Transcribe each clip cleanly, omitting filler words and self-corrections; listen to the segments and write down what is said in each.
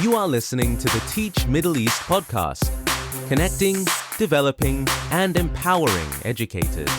You are listening to the Teach Middle East podcast, connecting, developing, and empowering educators.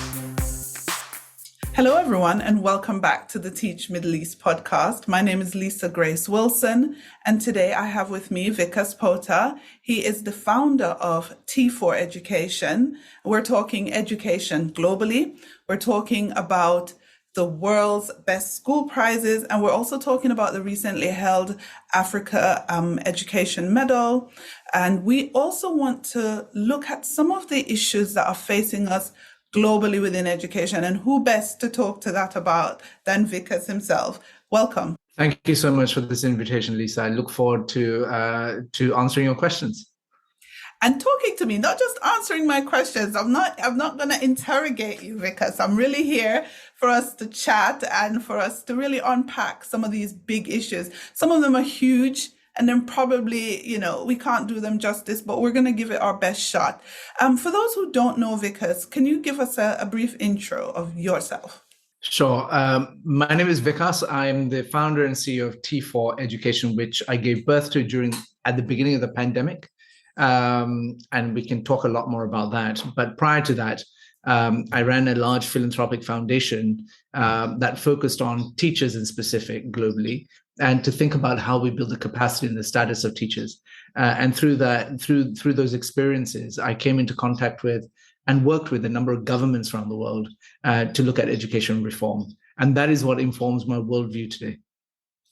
Hello, everyone, and welcome back to the Teach Middle East podcast. My name is Leisa Grace Wilson, and today I have with me Vikas Pota. He is the founder of T4 Education. We're talking education globally. We're talking about the world's best school prizes, and we're also talking about the recently held Africa Education Medal. And we also want to look at some of the issues that are facing us globally within education, and who best to talk to that about than Vikas himself. Welcome. Thank you so much for this invitation, Lisa. I look forward to answering your questions. And talking to me, not just answering my questions. I'm not going to interrogate you, Vikas. I'm really here for us to chat and for us to really unpack some of these big issues. Some of them are huge, and then probably, we can't do them justice, but we're going to give it our best shot. For those who don't know Vikas, can you give us a brief intro of yourself? Sure. My name is Vikas. I'm the founder and CEO of T4 Education, which I gave birth to at the beginning of the pandemic. And we can talk a lot more about that. But prior to that, I ran a large philanthropic foundation that focused on teachers in specific globally, and to think about how we build the capacity and the status of teachers. And through those experiences, I came into contact with and worked with a number of governments around the world to look at education reform. And that is what informs my worldview today.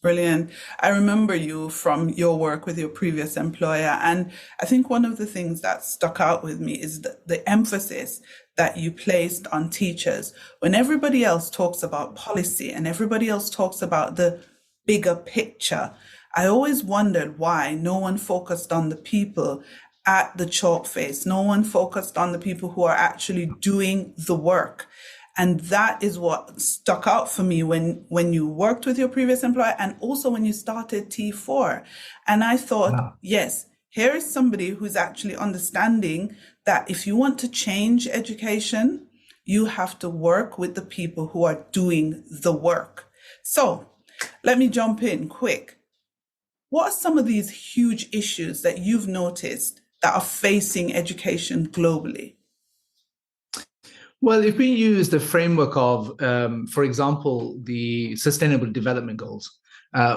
Brilliant. I remember you from your work with your previous employer. And I think one of the things that stuck out with me is the emphasis that you placed on teachers. When everybody else talks about policy and everybody else talks about the bigger picture, I always wondered why no one focused on the people at the chalk face. No one focused on the people who are actually doing the work. And that is what stuck out for me when you worked with your previous employer and also when you started T4. And I thought, wow, yes, here is somebody who's actually understanding that if you want to change education, you have to work with the people who are doing the work. So let me jump in quick. What are some of these huge issues that you've noticed that are facing education globally? Well, if we use the framework of, for example, the Sustainable Development Goals,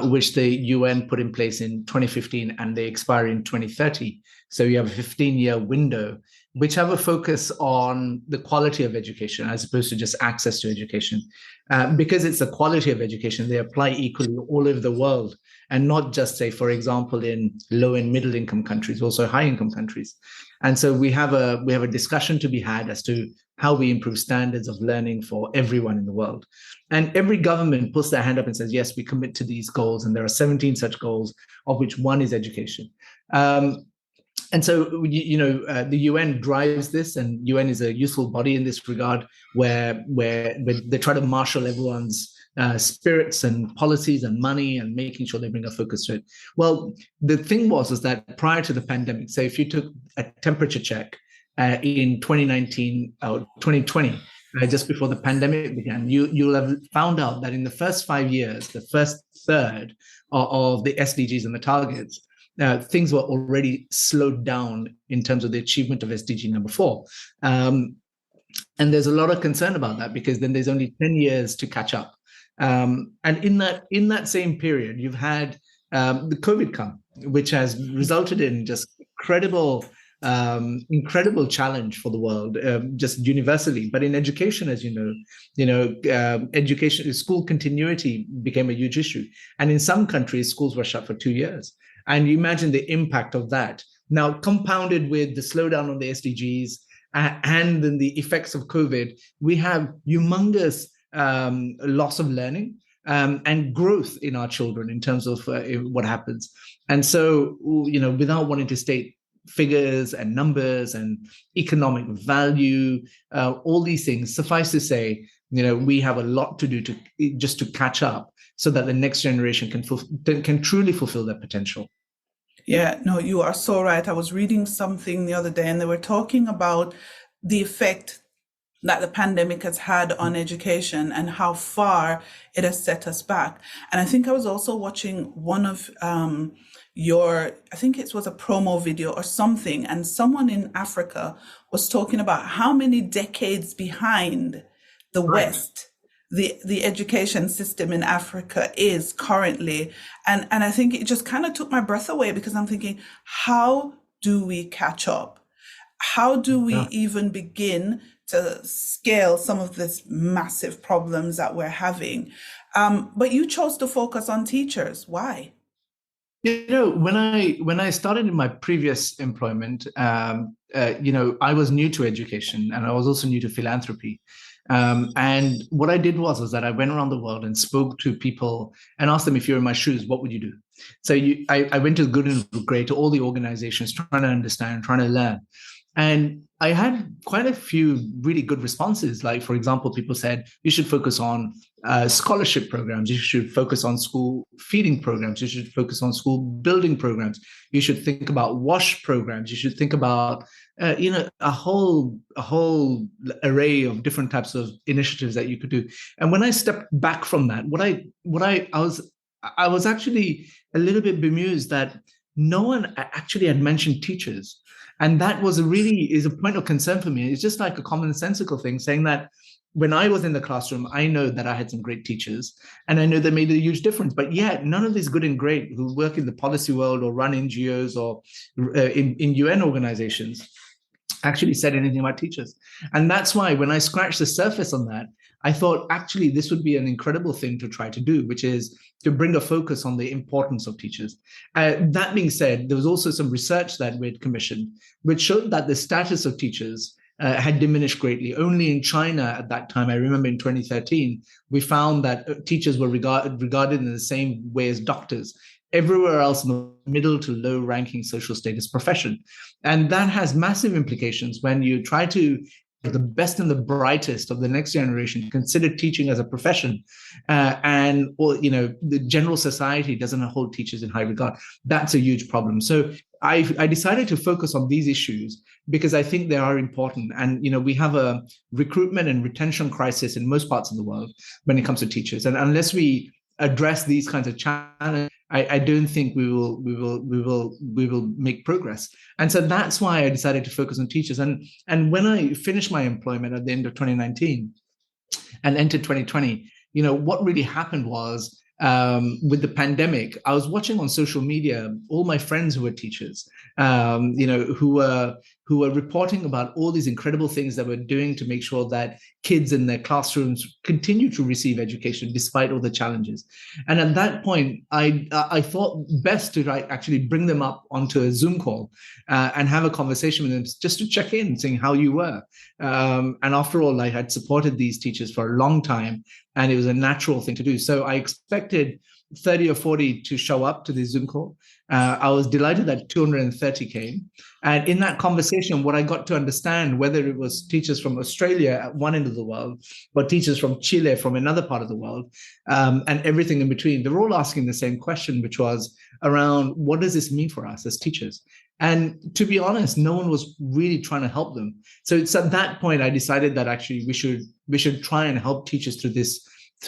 which the UN put in place in 2015 and they expire in 2030. So you have a 15-year window, which have a focus on the quality of education as opposed to just access to education. Because it's the quality of education, they apply equally all over the world, and not just, say, for example, in low and middle income countries, also high income countries. And so we have a discussion to be had as to how we improve standards of learning for everyone in the world. And every government puts their hand up and says, yes, we commit to these goals. And there are 17 such goals, of which one is education. And so, the UN drives this, and UN is a useful body in this regard, where they try to marshal everyone's spirits and policies and money and making sure they bring a focus to it. Well, the thing was that prior to the pandemic, say if you took a temperature check in 2019 or 2020, just before the pandemic began, you'll have found out that in the first 5 years, the first third of the SDGs and the targets, things were already slowed down in terms of the achievement of SDG number 4. And there's a lot of concern about that, because then there's only 10 years to catch up. And in that same period, you've had the COVID come, which has resulted in just incredible challenge for the world, just universally. But in education, as education, school continuity became a huge issue. And in some countries, schools were shut for 2 years. And you imagine the impact of that. Now, compounded with the slowdown on the SDGs and then the effects of COVID, we have humongous loss of learning and growth in our children in terms of what happens. And so, without wanting to state figures and numbers and economic value, all these things, suffice to say, we have a lot to do to catch up so that the next generation can truly fulfill their potential. Yeah, no, you are so right. I was reading something the other day, and they were talking about the effect that the pandemic has had on education and how far it has set us back. And I think I was also watching one of I think it was a promo video or something, and someone in Africa was talking about how many decades behind the Right. West the education system in Africa is currently. And I think it just kind of took my breath away, because I'm thinking, how do we catch up? How do we Yeah. even begin to scale some of these massive problems that we're having? But you chose to focus on teachers. Why? When I started in my previous employment, I was new to education, and I was also new to philanthropy. And what I did was that I went around the world and spoke to people and asked them, if you're in my shoes, what would you do? So I went to good and great, to all the organizations, trying to understand, trying to learn. And I had quite a few really good responses. Like, for example, people said, you should focus on scholarship programs. You should focus on school feeding programs. You should focus on school building programs. You should think about WASH programs. You should think about, a whole array of different types of initiatives that you could do. And when I stepped back from that, I was actually a little bit bemused that no one actually had mentioned teachers. And that is a point of concern for me. It's just like a commonsensical thing, saying that when I was in the classroom, I know that I had some great teachers, and I know they made a huge difference. But yet, none of these good and great who work in the policy world or run NGOs or in UN organizations actually said anything about teachers. And that's why when I scratched the surface on that, I thought actually this would be an incredible thing to try to do, which is to bring a focus on the importance of teachers. That being said, there was also some research that we had commissioned, which showed that the status of teachers had diminished greatly. Only in China at that time, I remember in 2013, we found that teachers were regarded in the same way as doctors everywhere else in the middle to low ranking social status profession. And that has massive implications when you try to the best and the brightest of the next generation consider teaching as a profession, the general society doesn't hold teachers in high regard. That's a huge problem. So I decided to focus on these issues because I think they are important. And we have a recruitment and retention crisis in most parts of the world when it comes to teachers. And unless we address these kinds of challenges, I don't think we will make progress. And so that's why I decided to focus on teachers. And when I finished my employment at the end of 2019 and entered 2020, what really happened was, with the pandemic, I was watching on social media all my friends who were teachers, who were reporting about all these incredible things that we're doing to make sure that kids in their classrooms continue to receive education despite all the challenges. And at that point, I thought best to actually bring them up onto a Zoom call and have a conversation with them just to check in, saying how you were. And after all, I had supported these teachers for a long time, and it was a natural thing to do. So I expected 30 or 40 to show up to the Zoom call. I was delighted that 230 came. And in that conversation, what I got to understand, whether it was teachers from Australia at one end of the world, or teachers from Chile from another part of the world, and everything in between, they're all asking the same question, which was around, what does this mean for us as teachers? And to be honest, no one was really trying to help them. So it's at that point I decided that actually we should try and help teachers through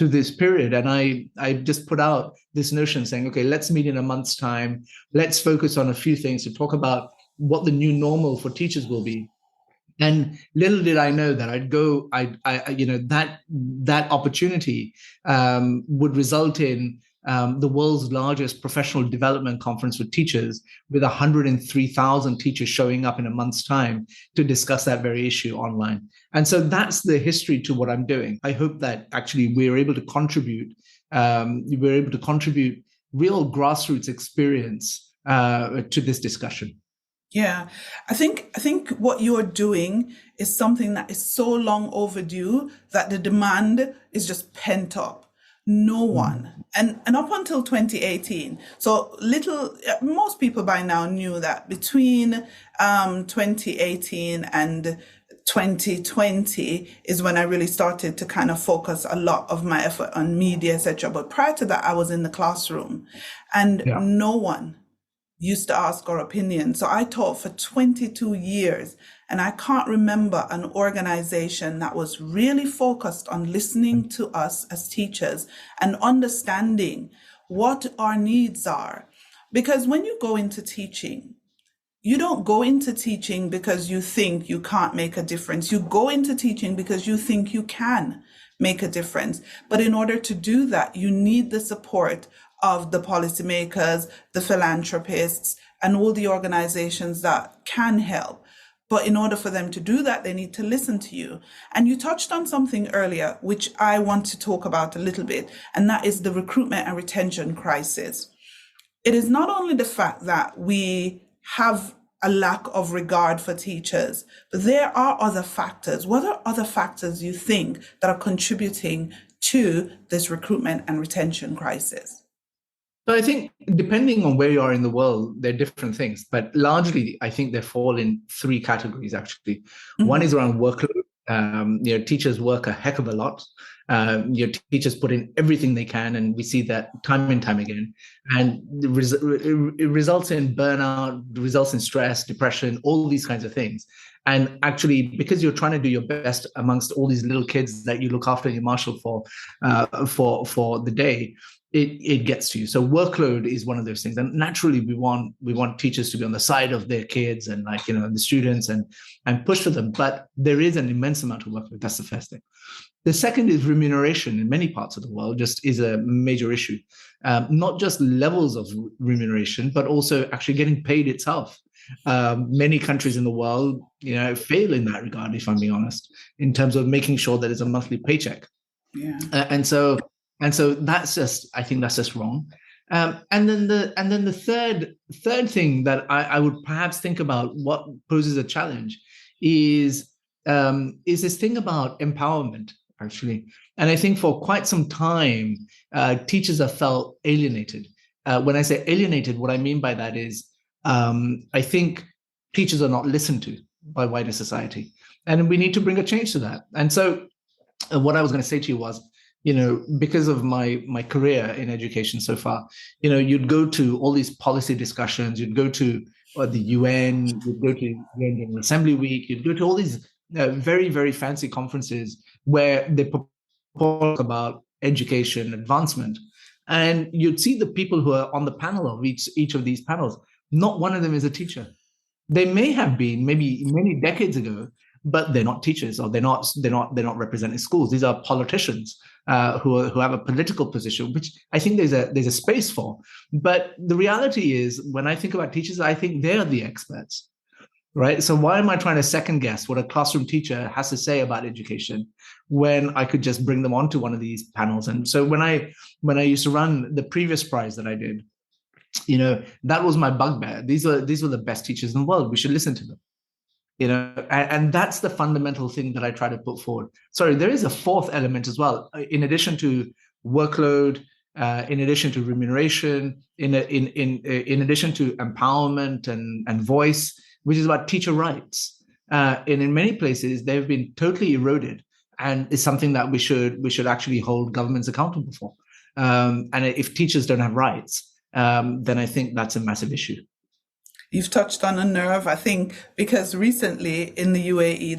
this period. And I just put out this notion saying, okay, let's meet in a month's time. Let's focus on a few things to talk about what the new normal for teachers will be. And little did I know that that opportunity would result in the world's largest professional development conference for teachers, with 103,000 teachers showing up in a month's time to discuss that very issue online. And so that's the history to what I'm doing. I hope that actually we're able to contribute real grassroots experience to this discussion. Yeah, I think what you're doing is something that is so long overdue that the demand is just pent up. No one, and up until 2018, so most people by now knew that between 2018 and 2020 is when I really started to kind of focus a lot of my effort on media, etc. But prior to that, I was in the classroom, and no one used to ask our opinion. So I taught for 22 years, and I can't remember an organization that was really focused on listening to us as teachers and understanding what our needs are. Because when you go into teaching, you don't go into teaching because you think you can't make a difference. You go into teaching because you think you can make a difference. But in order to do that, you need the support of the policymakers, the philanthropists, and all the organizations that can help. But in order for them to do that, they need to listen to you. And you touched on something earlier, which I want to talk about a little bit, and that is the recruitment and retention crisis. It is not only the fact that we have a lack of regard for teachers, but there are other factors. What are other factors you think that are contributing to this recruitment and retention crisis? So I think depending on where you are in the world, there are different things, but largely I think they fall in three categories actually. One is around workload. Teachers work a heck of a lot. Your teachers put in everything they can, and we see that time and time again. And it results in burnout, results in stress, depression, all these kinds of things. And actually, because you're trying to do your best amongst all these little kids that you look after and you marshal for the day, it gets to you. So workload is one of those things, and naturally we want teachers to be on the side of their kids and the students and push for them. But there is an immense amount of workload. That's the first thing. The second is remuneration. In many parts of the world, just is a major issue. Not just levels of remuneration, but also actually getting paid itself. Many countries in the world, fail in that regard, if I'm being honest, in terms of making sure that it's a monthly paycheck. Yeah. And so that's just, I think that's just wrong. And then the third thing that I would perhaps think about what poses a challenge is this thing about empowerment, actually. And I think for quite some time, teachers have felt alienated. When I say alienated, what I mean by that is I think teachers are not listened to by wider society. And we need to bring a change to that. And so what I was going to say to you was, because of my career in education so far, you'd go to all these policy discussions, you'd go to the UN, you'd go to UN General Assembly Week, you'd go to all these very, very fancy conferences where they talk about education advancement. And you'd see the people who are on the panel of each of these panels. Not one of them is a teacher. They may have been maybe many decades ago, but they're not teachers, or they're not representing schools. These are politicians who have a political position, which I think there's a space for. But the reality is, when I think about teachers, I think they're the experts, right? So why am I trying to second guess what a classroom teacher has to say about education when I could just bring them onto one of these panels? And so when I used to run the previous prize that I did, that was my bugbear. These were the best teachers in the world. We should listen to them. And that's the fundamental thing that I try to put forward. Sorry, there is a fourth element as well. In addition to workload, in addition to remuneration, in addition to empowerment and voice, which is about teacher rights. And in many places, they've been totally eroded, and it's something that we should actually hold governments accountable for. And if teachers don't have rights, then I think that's a massive issue. You've touched on a nerve, I think, because recently in the UAE,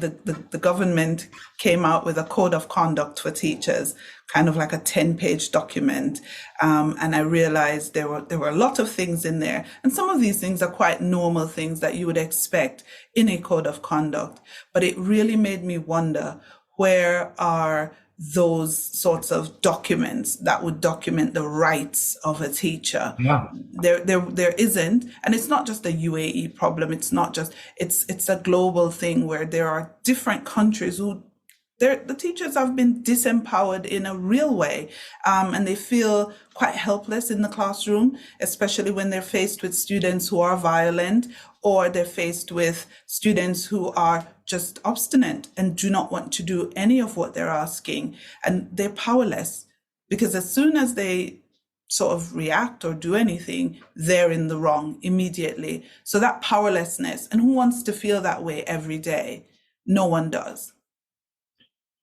the government came out with a code of conduct for teachers, kind of like a 10-page document. And I realized there were a lot of things in there. And some of these things are quite normal things that you would expect in a code of conduct. But it really made me wonder, where are those sorts of documents that would document the rights of a teacher? Yeah. There isn't, and it's not just a UAE problem. It's not just, it's a global thing where there are different countries who the teachers have been disempowered in a real way, and they feel quite helpless in the classroom, especially when they're faced with students who are violent, or they're faced with students who are just obstinate and do not want to do any of what they're asking. And they're powerless, because as soon as they sort of react or do anything, they're in the wrong immediately. So that powerlessness, and who wants to feel that way every day? No one does.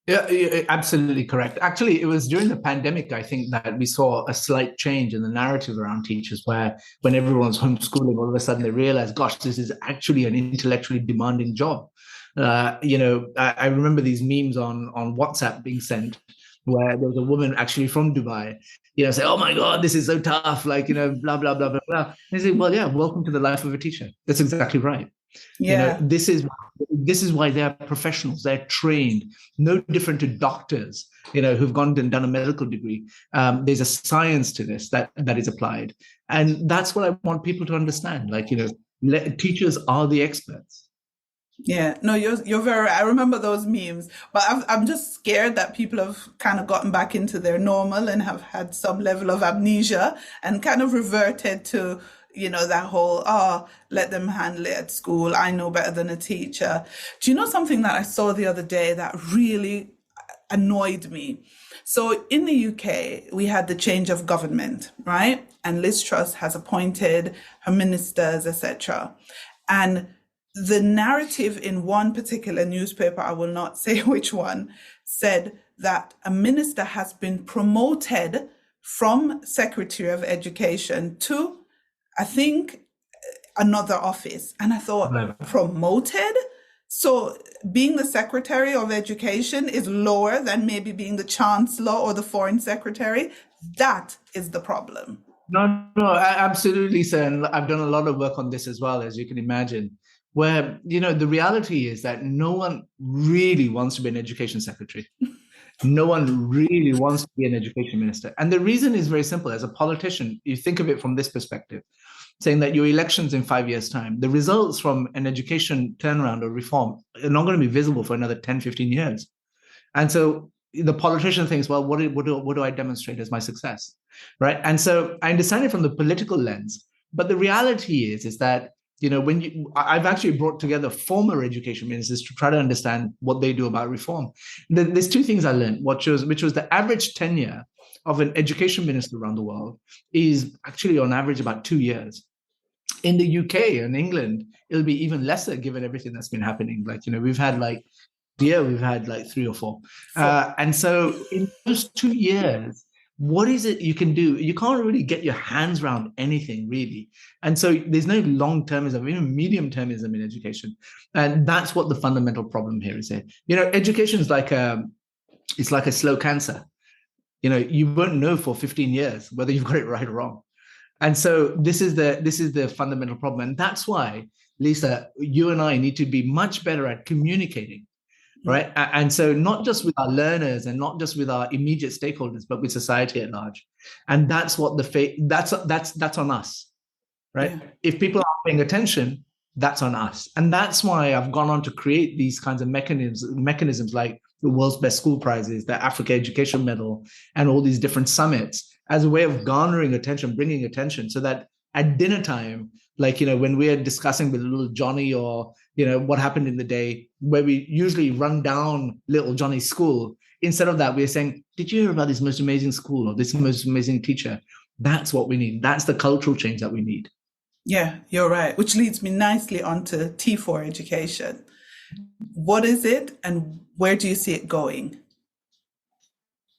Yeah, absolutely correct. Actually, it was during the pandemic, I think, that we saw a slight change in the narrative around teachers, where when everyone was homeschooling, all of a sudden they realized, gosh, this is actually an intellectually demanding job. I remember these memes on WhatsApp being sent, where there was a woman actually from Dubai, say, oh my God, this is so tough, like, blah, blah, blah, blah, blah. And they say, well, yeah, welcome to the life of a teacher. That's exactly right. Yeah. This is why they're professionals. They're trained, no different to doctors, who've gone and done a medical degree. There's a science to this that is applied. And that's what I want people to understand. Like, teachers are the experts. Yeah, no, you're very right. I remember those memes, but I'm just scared that people have kind of gotten back into their normal and have had some level of amnesia and kind of reverted to, that whole, oh, let them handle it at school. I know better than a teacher. Do you know something that I saw the other day that really annoyed me? So in the UK, we had the change of government, right? And Liz Truss has appointed her ministers, etc. And the narrative in one particular newspaper, I will not say which one, said that a minister has been promoted from Secretary of Education to, I think, another office. And I thought, promoted? So being the Secretary of Education is lower than maybe being the Chancellor or the Foreign Secretary? That is the problem. No, absolutely, sir. And I've done a lot of work on this as well, as you can imagine, where, the reality is that no one really wants to be an education secretary. No one really wants to be an education minister. And the reason is very simple. As a politician, you think of it from this perspective, saying that your elections in 5 years' time, the results from an education turnaround or reform are not going to be visible for another 10, 15 years. And so the politician thinks, well, what do I demonstrate as my success, right? And so I understand it from the political lens, but the reality is that, I've actually brought together former education ministers to try to understand what they do about reform. There's two things I learned, which was the average tenure of an education minister around the world is actually on average about 2 years. In the UK and England, it'll be even lesser given everything that's been happening. Like, we've had like 3 or 4. And so in those 2 years, what is it you can do? You can't really get your hands around anything, really. And so there's no long-termism, even medium-termism in education. And that's what the fundamental problem here is. Education is like it's like a slow cancer. You won't know for 15 years whether you've got it right or wrong. And so this is the fundamental problem. And that's why, Lisa, you and I need to be much better at communicating. Right. And so not just with our learners and not just with our immediate stakeholders, but with society at large. And that's what that's on us. Right. Yeah. If people aren't paying attention, that's on us. And that's why I've gone on to create these kinds of mechanisms like the World's Best School Prizes, the Africa Education Medal, and all these different summits as a way of garnering attention, bringing attention, so that at dinner time, like, when we're discussing with little Johnny or, what happened in the day, where we usually run down little Johnny's school, instead of that, we're saying, did you hear about this most amazing school or this most amazing teacher? That's what we need. That's the cultural change that we need. Yeah, you're right. Which leads me nicely onto T4 education. What is it and where do you see it going?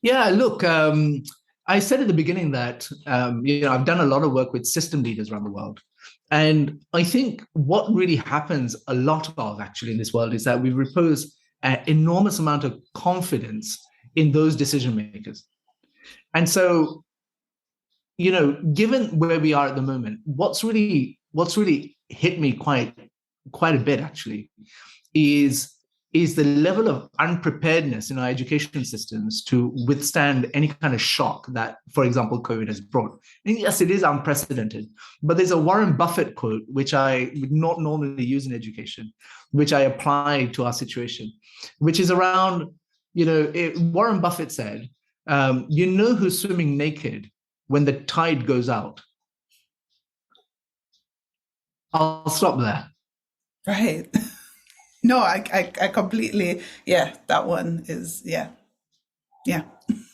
Yeah, look, I said at the beginning that, I've done a lot of work with system leaders around the world. And I think what really happens a lot of actually in this world is that we repose an enormous amount of confidence in those decision makers. And so, given where we are at the moment, what's really hit me quite a bit actually is the level of unpreparedness in our education systems to withstand any kind of shock that, for example, COVID has brought. And yes, it is unprecedented, but there's a Warren Buffett quote, which I would not normally use in education, which I apply to our situation, which is around, Warren Buffett said, who's swimming naked when the tide goes out. I'll stop there. Right. No, I completely, that one is, yeah.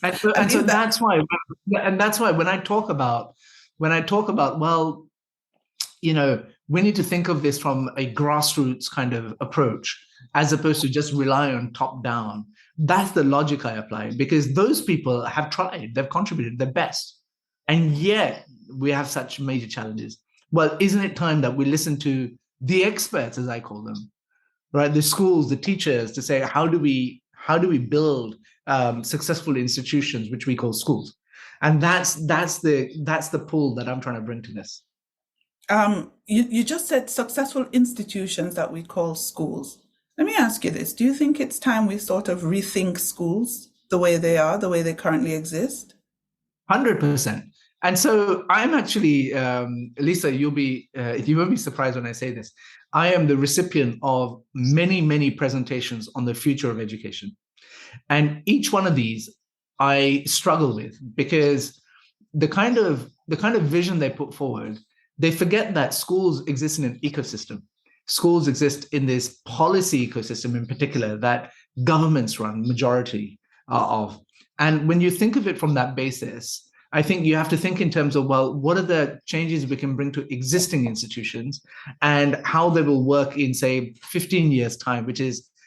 And so that's why when I talk about, well, we need to think of this from a grassroots kind of approach, as opposed to just rely on top down. That's the logic I apply, because those people have tried, they've contributed their best, and yet we have such major challenges. Well, isn't it time that we listen to the experts, as I call them, right? The schools, the teachers, to say, how do we build successful institutions, which we call schools? And that's the pull that I'm trying to bring to this. You just said successful institutions that we call schools. Let me ask you this. Do you think it's time we sort of rethink schools the way they are, the way they currently exist? 100%. And so I'm actually, Lisa, you won't be surprised when I say this. I am the recipient of many, many presentations on the future of education. And each one of these I struggle with, because the kind of vision they put forward, they forget that schools exist in an ecosystem. Schools exist in this policy ecosystem in particular that governments run majority of. And when you think of it from that basis, I think you have to think in terms of, well, what are the changes we can bring to existing institutions and how they will work in, say, 15 years' time,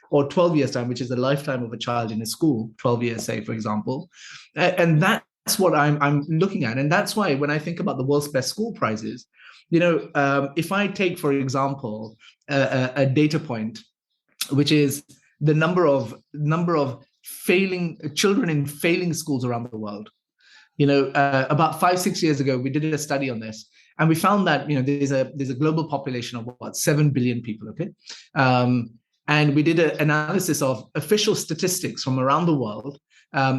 or 12 years' time, which is the lifetime of a child in a school, 12 years, say, for example. And that's what I'm looking at. And that's why when I think about the world's best school prizes, if I take, for example, a data point, which is the number of failing children in failing schools around the world. About 5-6 years ago, we did a study on this, and we found that there's a global population of what, 7 billion people. Okay, and we did an analysis of official statistics from around the world,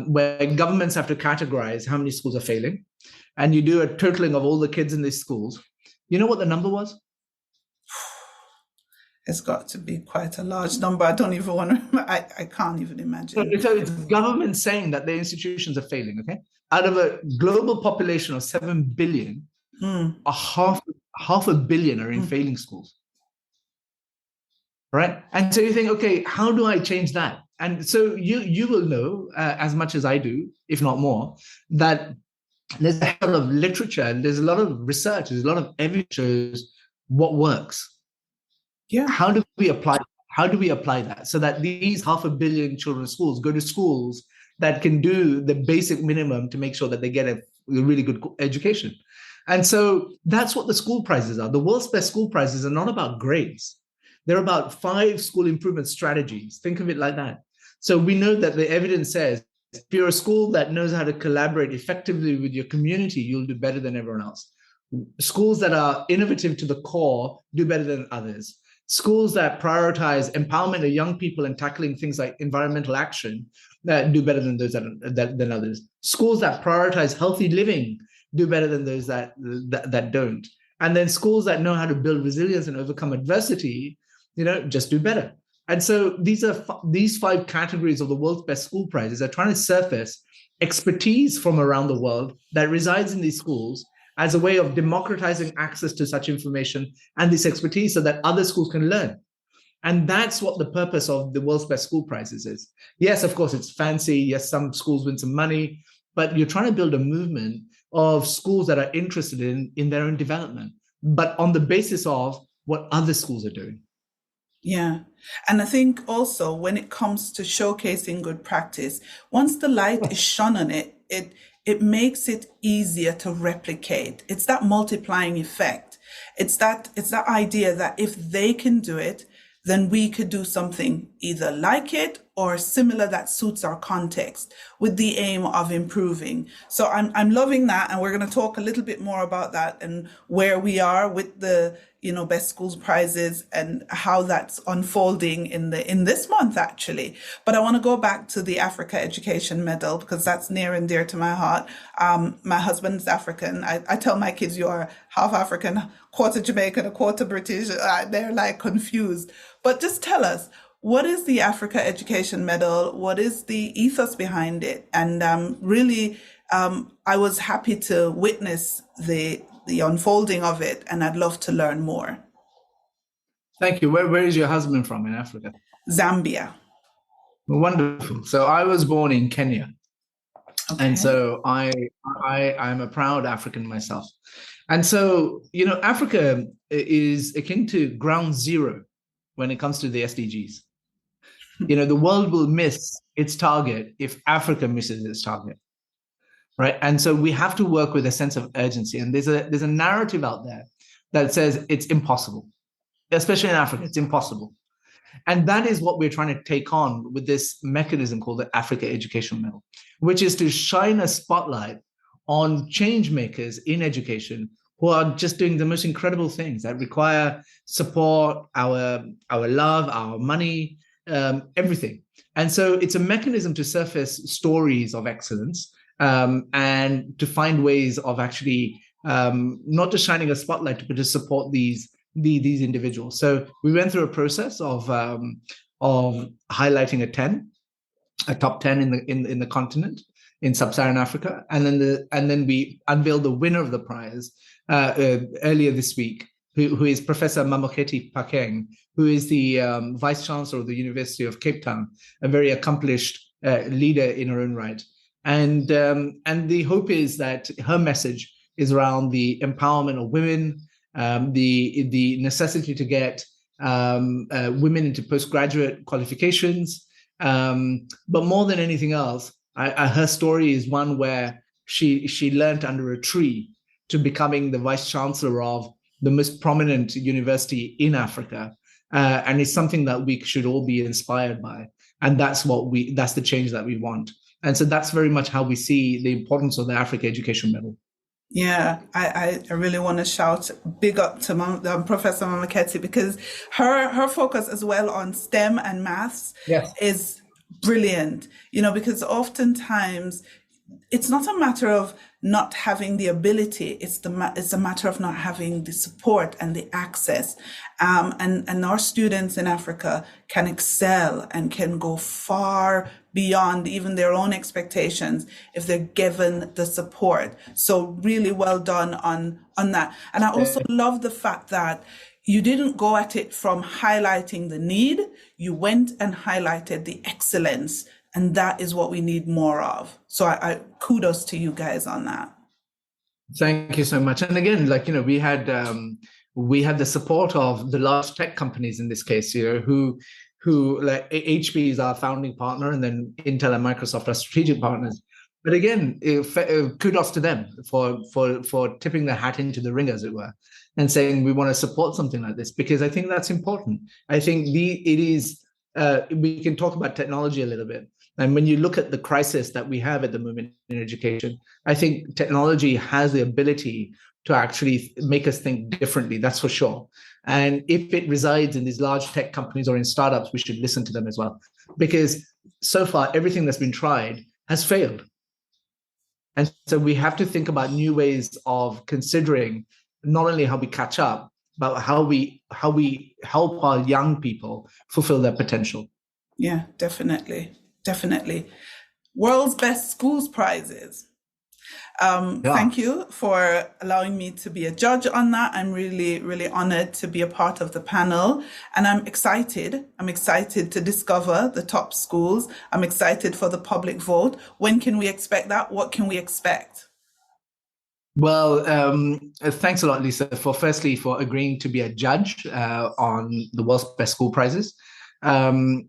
where governments have to categorize how many schools are failing, and you do a totaling of all the kids in these schools. You know what the number was? It's got to be quite a large number. I don't even want to, I can't even imagine. So it's government saying that their institutions are failing, okay? Out of a global population of 7 billion, a half a billion are in failing schools, right? And so you think, okay, how do I change that? And so you will know as much as I do, if not more, that there's a lot of literature and there's a lot of research, there's a lot of evidence shows what works. Yeah. How do we apply that so that these 500 million children's schools go to schools that can do the basic minimum to make sure that they get a really good education? And so that's what the school prizes are. The world's best school prizes are not about grades. They're about 5 school improvement strategies. Think of it like that. So we know that the evidence says if you're a school that knows how to collaborate effectively with your community, you'll do better than everyone else. Schools that are innovative to the core do better than others. Schools that prioritize empowerment of young people and tackling things like environmental action that do better than those than others. Schools that prioritize healthy living do better than those that don't. And then schools that know how to build resilience and overcome adversity, just do better. And so these 5 categories of the world's best school prizes are trying to surface expertise from around the world that resides in these schools as a way of democratizing access to such information and this expertise so that other schools can learn. And that's what the purpose of the world's best school prizes is. Yes, of course, it's fancy. Yes, some schools win some money, but you're trying to build a movement of schools that are interested in their own development, but on the basis of what other schools are doing. Yeah. And I think also when it comes to showcasing good practice, once the light is shone on it, it makes it easier to replicate. It's that multiplying effect. It's that idea that if they can do it, then we could do something either like it or similar that suits our context with the aim of improving. So I'm loving that. And we're going to talk a little bit more about that and where we are with the, best schools prizes and how that's unfolding in this month, actually. But I want to go back to the Africa Education Medal because that's near and dear to my heart. My husband's African. I tell my kids you're half African, quarter Jamaican, a quarter British. They're like confused. But just tell us, what is the Africa Education Medal? What is the ethos behind it? And really, I was happy to witness the unfolding of it, and I'd love to learn more. Thank you. Where is your husband from in Africa? Zambia. Wonderful. So I was born in Kenya. Okay. And so I'm a proud African myself. And so, Africa is akin to ground zero when it comes to the SDGs. The world will miss its target if Africa misses its target, right? And so we have to work with a sense of urgency. And there's a narrative out there that says it's impossible, especially in Africa, it's impossible. And that is what we're trying to take on with this mechanism called the Africa Education Medal, which is to shine a spotlight on change makers in education who are just doing the most incredible things that require support, our love, our money, everything. And so it's a mechanism to surface stories of excellence, and to find ways of actually not just shining a spotlight, but to support these individuals. So we went through a process of highlighting a top 10 in the continent, in sub-Saharan Africa, and then we unveiled the winner of the prize earlier this week, who is Professor Mamokgethi Phakeng, who is the Vice Chancellor of the University of Cape Town, a very accomplished leader in her own right. And the hope is that her message is around the empowerment of women, the necessity to get women into postgraduate qualifications. But more than anything else, her story is one where she learned under a tree to becoming the vice chancellor of the most prominent university in Africa, and it's something that we should all be inspired by, and that's the change that we want. And so that's very much how we see the importance of the Africa Education Medal. Yeah, I really want to shout big up to Professor Mamokgethi, because her focus as well on STEM and maths is brilliant, because oftentimes it's not a matter of not having the ability, it's a matter of not having the support and the access. And our students in Africa can excel and can go far beyond even their own expectations if they're given the support. So really well done on that. And I also love the fact that you didn't go at it from highlighting the need, you went and highlighted the excellence. And that is what we need more of. So I kudos to you guys on that. Thank you so much. And again, we had the support of the large tech companies in this case, who like HP is our founding partner, and then Intel and Microsoft are strategic partners. But again, kudos to them for tipping their hat into the ring, as it were, and saying we want to support something like this, because I think that's important. I think we can talk about technology a little bit. And when you look at the crisis that we have at the moment in education, I think technology has the ability to actually make us think differently, that's for sure. And if it resides in these large tech companies or in startups, we should listen to them as well. Because so far, everything that's been tried has failed. And so we have to think about new ways of considering not only how we catch up, but how we help our young people fulfill their potential. Yeah, definitely. World's Best Schools Prizes. Thank you for allowing me to be a judge on that. I'm really, really honored to be a part of the panel, and I'm excited. To discover the top schools. I'm excited for the public vote. When can we expect that? What can we expect? Well, thanks a lot, Lisa, for agreeing to be a judge on the World's Best School Prizes. We on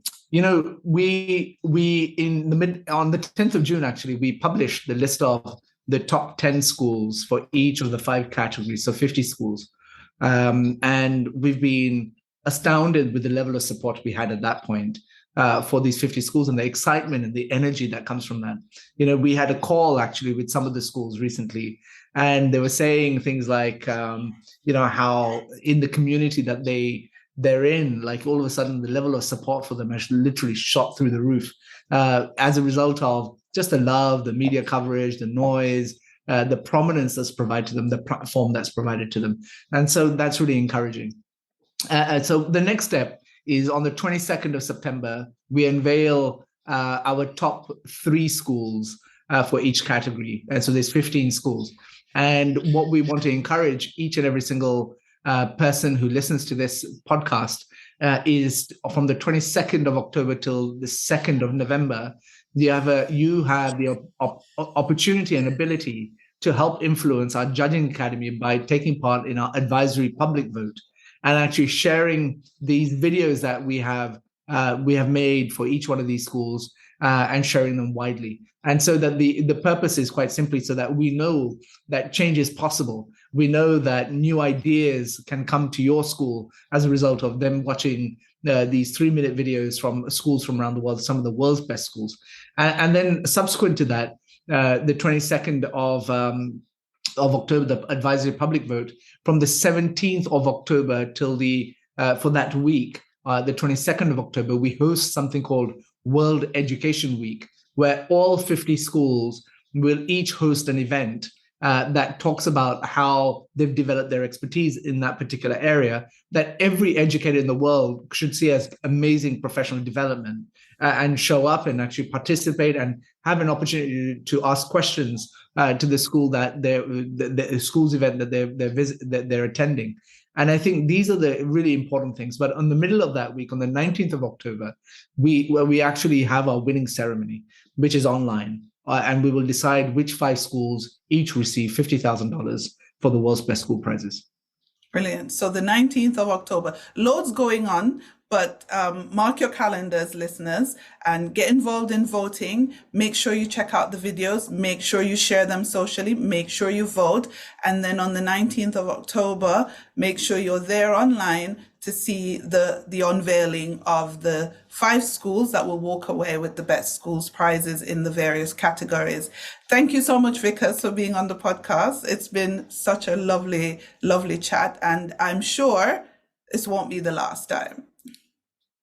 the 10th of June, actually, we published the list of the top 10 schools for each of the 5 categories, so 50 schools. And we've been astounded with the level of support we had at that point for these 50 schools, and the excitement and the energy that comes from that. We had a call actually with some of the schools recently, and they were saying things like, how in the community that they're in, like all of a sudden the level of support for them has literally shot through the roof as a result of just the love, the media coverage, the noise, the prominence that's provided to them, the platform that's provided to them. And so that's really encouraging. So the next step is on the 22nd of September, we unveil our top 3 schools for each category. And so there's 15 schools. And what we want to encourage each and every single person who listens to this podcast is from the 22nd of October till the 2nd of November, you have the opportunity and ability to help influence our judging academy by taking part in our advisory public vote and actually sharing these videos that we have made for each one of these schools and sharing them widely. And so that the purpose is quite simply so that we know that change is possible. We know that new ideas can come to your school as a result of them watching these 3-minute videos from schools from around the world, some of the world's best schools. And then subsequent to that, the 22nd of October, the advisory public vote, from the 17th of October till for that week, the 22nd of October, we host something called World Education Week, where all 50 schools will each host an event that talks about how they've developed their expertise in that particular area, that every educator in the world should see as amazing professional development, and show up and actually participate and have an opportunity to ask questions to the school the school's event that they're attending. And I think these are the really important things. But on the middle of that week, on the 19th of October, we actually have our winning ceremony, which is online. And we will decide which 5 schools each receive $50,000 for the World's Best School Prizes. Brilliant. So the 19th of October, loads going on, but mark your calendars, listeners, and get involved in voting. Make sure you check out the videos. Make sure you share them socially. Make sure you vote. And then on the 19th of October, make sure you're there online to see the unveiling of the 5 schools that will walk away with the Best Schools prizes in the various categories. Thank you so much, Vikas, for being on the podcast. It's been such a lovely, lovely chat, and I'm sure this won't be the last time.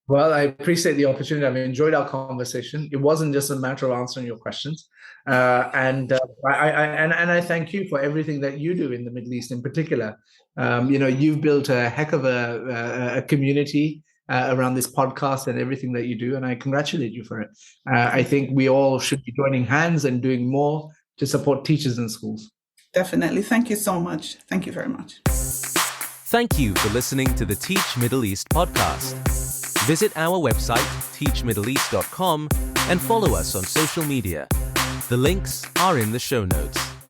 Well, I appreciate the opportunity. I've enjoyed our conversation. It wasn't just a matter of answering your questions. And I thank you for everything that you do in the Middle East in particular. You've built a heck of a community around this podcast and everything that you do, and I congratulate you for it. I think we all should be joining hands and doing more to support teachers in schools. Definitely. Thank you so much. Thank you very much. Thank you for listening to the Teach Middle East podcast. Visit our website, teachmiddleeast.com, and follow us on social media. The links are in the show notes.